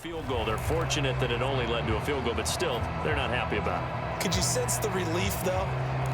field goal. They're fortunate that it only led to a field goal, but still, they're not happy about it. Could you sense the relief, though,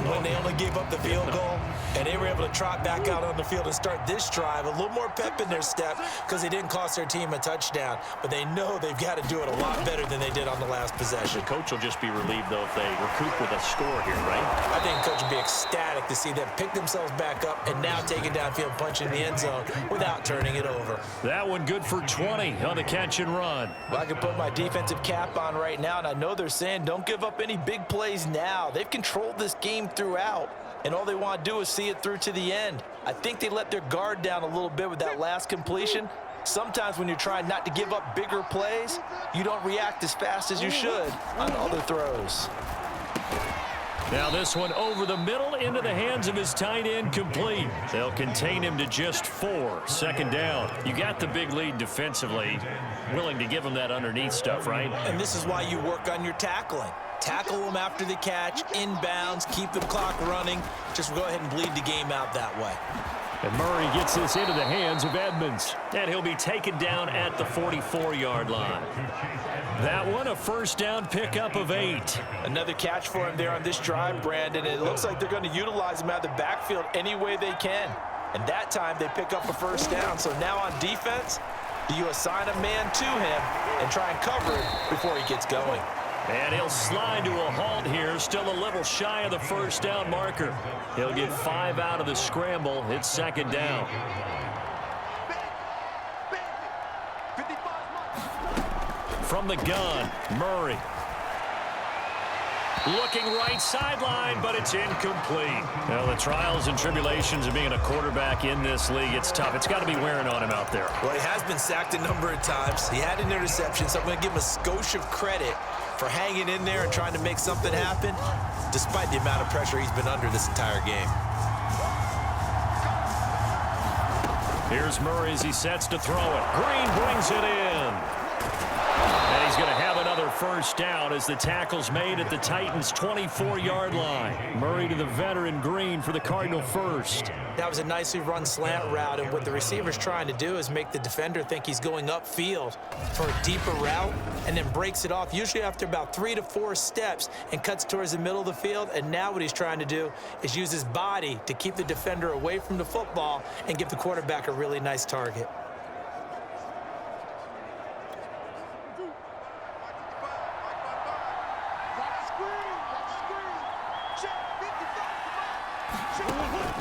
when they only gave up the field goal? And they were able to trot back out on the field and start this drive. A little more pep in their step because they didn't cost their team a touchdown. But they know they've got to do it a lot better than they did on the last possession. The coach will just be relieved, though, if they recoup with a score here, right? I think the coach will be ecstatic to see them pick themselves back up and now take it downfield, punch in the end zone without turning it over. That one good for 20 on the catch and run. Well, I can put my defensive cap on right now, and I know they're saying don't give up any big plays now. They've controlled this game throughout, and all they want to do is see it through to the end. I think they let their guard down a little bit with that last completion. Sometimes when you're trying not to give up bigger plays, you don't react as fast as you should on other throws. Now this one over the middle into the hands of his tight end, complete. They'll contain him to just 4. Second down. You got the big lead defensively. Willing to give him that underneath stuff, right? And this is why you work on your tackling. Tackle them after the catch, inbounds, keep the clock running. Just go ahead and bleed the game out that way. And Murray gets this into the hands of Edmonds. And he'll be taken down at the 44-yard line. That one, a first down pickup of 8. Another catch for him there on this drive, Brandon. It looks like they're going to utilize him out of the backfield any way they can. And that time they pick up a first down. So now on defense, do you assign a man to him and try and cover it before he gets going? And he'll slide to a halt here, still a little shy of the first down marker. He'll get 5 out of the scramble. It's second down. From the gun, Murray. Looking right sideline, but it's incomplete. Well, the trials and tribulations of being a quarterback in this league, it's tough. It's got to be wearing on him out there. Well, he has been sacked a number of times. He had an interception, so I'm going to give him a skosh of credit for hanging in there and trying to make something happen, despite the amount of pressure he's been under this entire game. Here's Murray as he sets to throw it. Green brings it in. And he's going to have another first down as the tackle's made at the Titans' 24-yard line. Murray to the veteran Green for the Cardinal first. That was a nicely run slant route, and what the receiver's trying to do is make the defender think he's going upfield for a deeper route and then breaks it off, usually after about 3 to 4 steps, and cuts towards the middle of the field. And now what he's trying to do is use his body to keep the defender away from the football and give the quarterback a really nice target.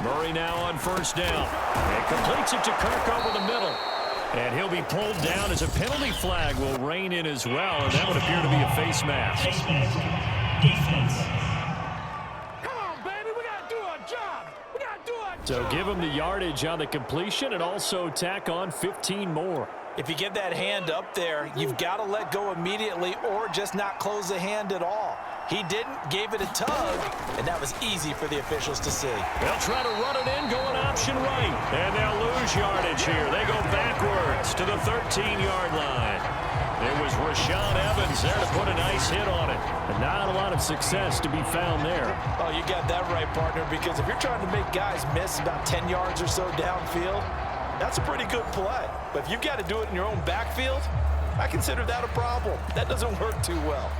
Murray now on first down. And completes it to Kirk over the middle. And he'll be pulled down as a penalty flag will rein in as well. And that would appear to be a face mask. Defense. Come on, baby. We got to do our job. We got to do our job. So give him the yardage on the completion and also tack on 15 more. If you get that hand up there, you've got to let go immediately or just not close the hand at all. He didn't, gave it a tug, and that was easy for the officials to see. They'll try to run it in, going option right. And they'll lose yardage here. They go backwards to the 13-yard line. It was Rashaan Evans there to put a nice hit on it. And not a lot of success to be found there. Oh, you got that right, partner, because if you're trying to make guys miss about 10 yards or so downfield, that's a pretty good play. But if you've got to do it in your own backfield, I consider that a problem. That doesn't work too well.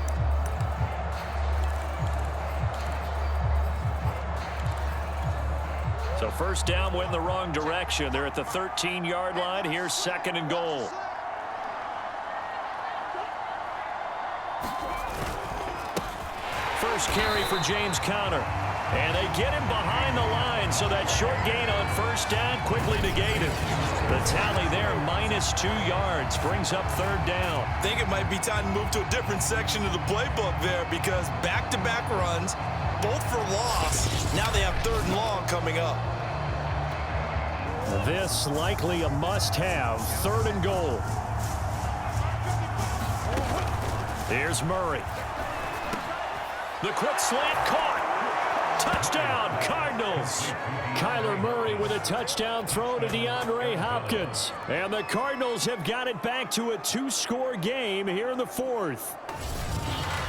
So first down went in the wrong direction. They're at the 13-yard line. Here's second and goal. First carry for James Conner. And they get him behind the line, so that short gain on first down quickly negated. The tally there, -2 yards, brings up third down. I think it might be time to move to a different section of the playbook there because back-to-back runs, both for loss. Now they have third and long coming up. This likely a must-have, third and goal. Here's Murray. The quick slant caught. Touchdown, Cardinals. Kyler Murray with a touchdown throw to DeAndre Hopkins. And the Cardinals have got it back to a 2-score game here in the fourth.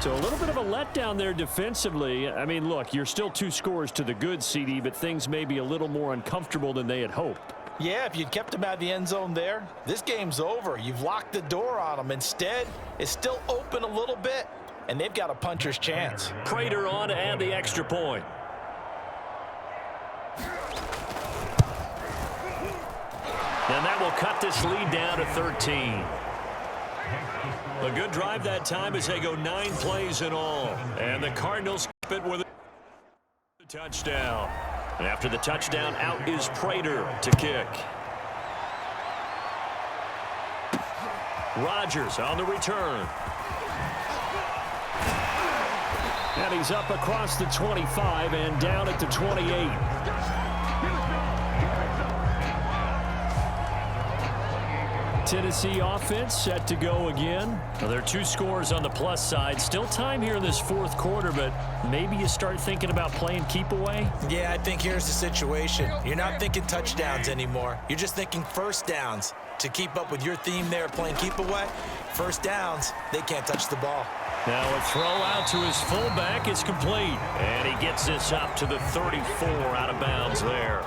So a little bit of a letdown there defensively. I mean, look, you're still 2 scores to the good, CD, but things may be a little more uncomfortable than they had hoped. Yeah, if you'd kept him out of the end zone there, this game's over. You've locked the door on him. Instead, it's still open a little bit, and they've got a puncher's chance. Prater on to add the extra point. And that will cut this lead down to 13. A good drive that time as they go 9 plays in all. And the Cardinals keep it with a touchdown. And after the touchdown, out is Prater to kick. Rodgers on the return. And he's up across the 25 and down at the 28. Tennessee offense set to go again. Well, there are 2 scores on the plus side. Still time here in this fourth quarter, but maybe you start thinking about playing keep away. Yeah, I think here's the situation. You're not thinking touchdowns anymore. You're just thinking first downs. To keep up with your theme there, playing keep away, first downs, they can't touch the ball. Now a throw out to his fullback is complete. And he gets this up to the 34 out of bounds there.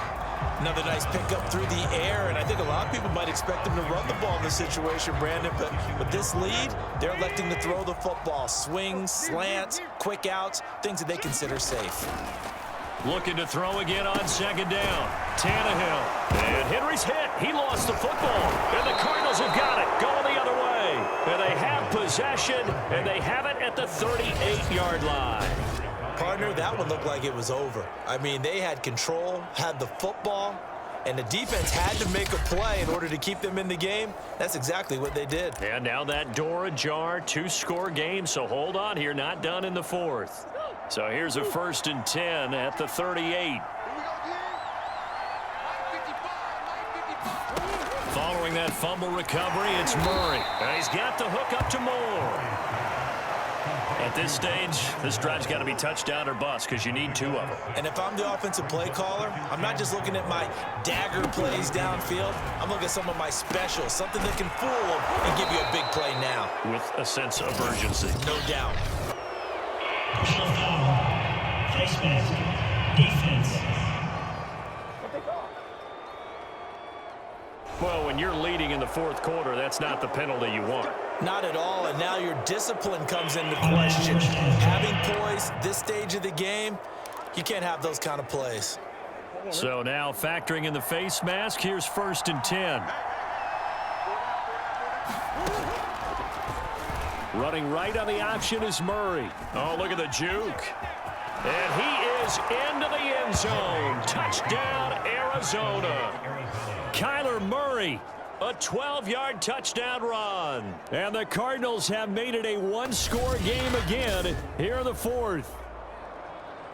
Another nice pickup through the air, and I think a lot of people might expect them to run the ball in this situation, Brandon, but with this lead, they're electing to throw the football. Swings, slants, quick outs, things that they consider safe. Looking to throw again on second down. Tannehill. And Henry's hit. He lost the football. And the Cardinals have got it. Going the other way. And they have possession, and they have it at the 38-yard line. Partner, that one looked like it was over. I mean, they had control, had the football, and the defense had to make a play in order to keep them in the game. That's exactly what they did. And now that door ajar, 2-score game, so hold on here, not done in the fourth. So here's a 1st and 10 at the 38. Following that fumble recovery, it's Murray. And he's got the hook up to Moore. At this stage, this drive's got to be touchdown or bust because you need 2 of them. And if I'm the offensive play caller, I'm not just looking at my dagger plays downfield. I'm looking at some of my specials, something that can fool them and give you a big play now. With a sense of urgency. No doubt. Personal foul. Face mask. Defense. Well, when you're leading in the fourth quarter, that's not the penalty you want. Not at all, and now your discipline comes into question. Having poise this stage of the game, you can't have those kind of plays. So now factoring in the face mask, here's 1st and 10. Running right on the option is Murray. Oh, look at the juke. And he is into the end zone. Touchdown, Arizona. Kyler Murray, a 12-yard touchdown run. And the Cardinals have made it a 1-score game again here in the fourth.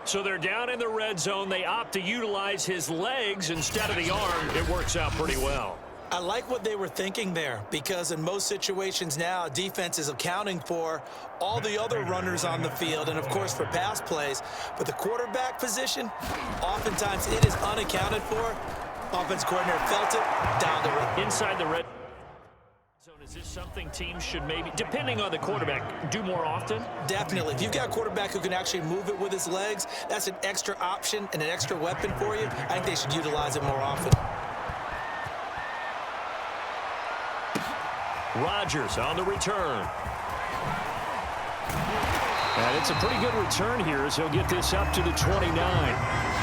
So they're down in the red zone. They opt to utilize his legs instead of the arm. It works out pretty well. I like what they were thinking there, because in most situations now, defense is accounting for all the other runners on the field and, of course, for pass plays. But the quarterback position, oftentimes it is unaccounted for. Offense coordinator felt it, down the road. Inside the red zone, is this something teams should maybe, depending on the quarterback, do more often? Definitely. If you've got a quarterback who can actually move it with his legs, that's an extra option and an extra weapon for you. I think they should utilize it more often. Rodgers on the return. And it's a pretty good return here as he'll get this up to the 29.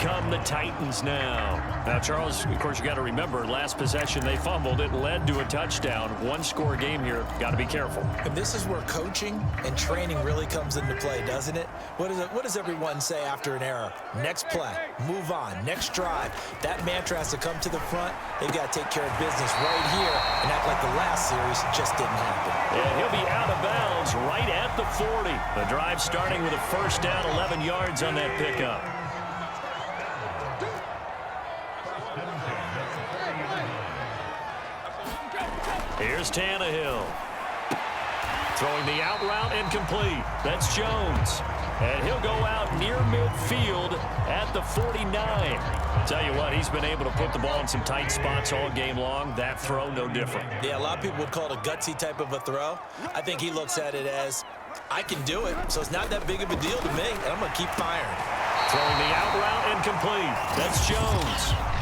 Come the Titans now. Now, Charles, of course, you got to remember, last possession they fumbled. It led to a touchdown. 1-score game here. Got to be careful. And this is where coaching and training really comes into play, doesn't it? What does everyone say after an error? Next play, move on, next drive. That mantra has to come to the front. They've got to take care of business right here and act like the last series just didn't happen. And he'll be out of bounds right at the 40. The drive starting with a 1st down, 11 yards on that pickup. Here's Tannehill. Throwing the out route incomplete. That's Jones. And he'll go out near midfield at the 49. Tell you what, he's been able to put the ball in some tight spots all game long. That throw, no different. Yeah, a lot of people would call it a gutsy type of a throw. I think he looks at it as, I can do it, so it's not that big of a deal to me, and I'm going to keep firing. Throwing the out route and complete. That's Jones.